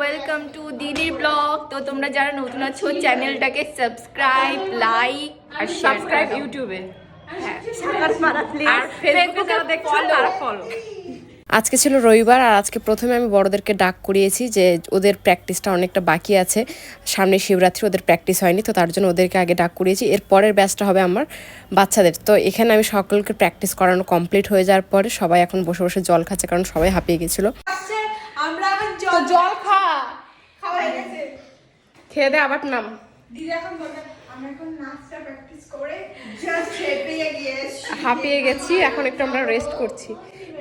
Welcome to দিদির blog. তো তোমরা যারা নতুন আছো চ্যানেলটাকে সাবস্ক্রাইব, লাইক আর সাবস্ক্রাইব ইউটিউবে, হ্যাঁ, আর ফেসবুকে যারা দেখছো তারা ফলো। আজকে ছিল রবিবার আর আজকে প্রথমে আমি বড়দেরকে ডাক করিয়েছি যে ওদের প্র্যাকটিসটা অনেকটা বাকি আছে, সামনে শিবরাত্রি, ওদের প্র্যাকটিস হয়নি, তো তার জন্য ওদেরকে আগে ডাক করিয়েছি। এর পরের ব্যাচটা হবে আমার বাচ্চাদের। তো এখানে আমি সকলকে প্র্যাকটিস করানো কমপ্লিট হয়ে যাওয়ার পরে সবাই এখন বসে বসে জল খাচ্ছে, কারণ সবাই হাঁপিয়ে গেছিলো। আমরা এখন জল খা, খাওয়া হয়ে গেছে। খেয়ে দে আবার নাম। দিদি এখন বলবে আমরা এখন নাচটা প্র্যাকটিস করে জাস্ট হাঁপিয়ে গেছি, এখন একটু আমরা রেস্ট করছি।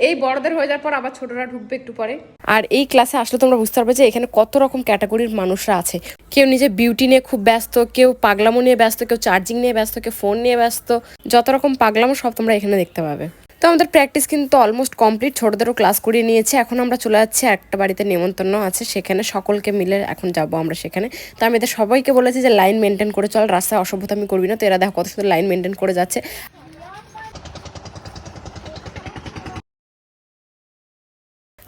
এই বড়দের হয়ে যাওয়ার পর আবার ছোটরা ঢুকবে একটু পরে। আর এই ক্লাসে আসলে তোমরা বুঝতে পারবে যে এখানে কত রকম ক্যাটাগরির মানুষরা আছে। কেউ নিজের বিউটি নিয়ে খুব ব্যস্ত, কেউ পাগলামো নিয়ে ব্যস্ত, কেউ চার্জিং নিয়ে ব্যস্ত, কেউ ফোন নিয়ে ব্যস্ত। যত রকম পাগলামো সব তোমরা এখানে দেখতে পাবে। তো আমাদের প্র্যাকটিস কিন্তু অলমোস্ট কমপ্লিট, ছোটদেরও ক্লাস করিয়ে নিয়েছে। এখন আমরা চলে যাচ্ছি একটা বাড়িতে নেমন্তন্ন আছে, সেখানে সকলকে মিলে এখন যাব আমরা সেখানে। তো আমি এদের সবাইকে বলেছি যে লাইন মেনটেন করে চল, রাস্তায় অসভ্যতা আমি করবি না। তো এরা দেখো কত সুন্দর লাইন মেনটেন করে যাচ্ছে।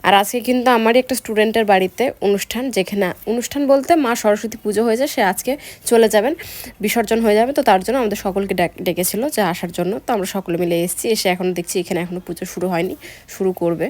আর আজকে কিন্তু আমারই একটা স্টুডেন্টের বাড়িতে অনুষ্ঠান, যেখানে অনুষ্ঠান বলতে মা সরস্বতী পুজো হয়েছে, সে আজকে চলে যাবেন, বিসর্জন হয়ে যাবে। তো তার জন্য আমাদের সকলকে ডেকেছিল যে আসার জন্য। তো আমরা সকলে মিলে এসেছি, এসে এখনো দেখছি এখানে এখনো পুজো শুরু হয়নি, শুরু করবে।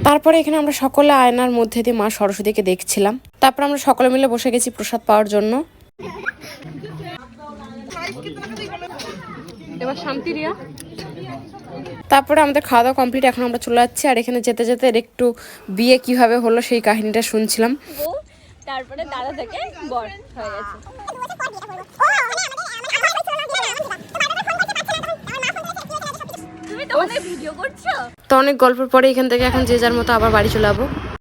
তারপরে এখানে আমরা সকলে আয়নার মধ্যে দিয়ে মা সরস্বতীকে দেখছিলাম। তারপর আমরা সকলে মিলে বসে গেছি প্রসাদ পাওয়ার জন্য। এবার শান্তি রিয়া। তারপরে আমাদের খাওয়া দাওয়া কমপ্লিট, এখন আমরা চলে যাচ্ছি। আর এখানে যেতে যেতে একটু বিয়ে কিভাবে হলো সেই কাহিনীটা শুনছিলাম। তারপরে দাদা থেকে বর হয়ে গেছে। তুমি তো অনেক ভিডিও করছো। তো অনেক গল্পের পরে এখান থেকে এখন যে যার মতো আবার বাড়ি চলে যাবো।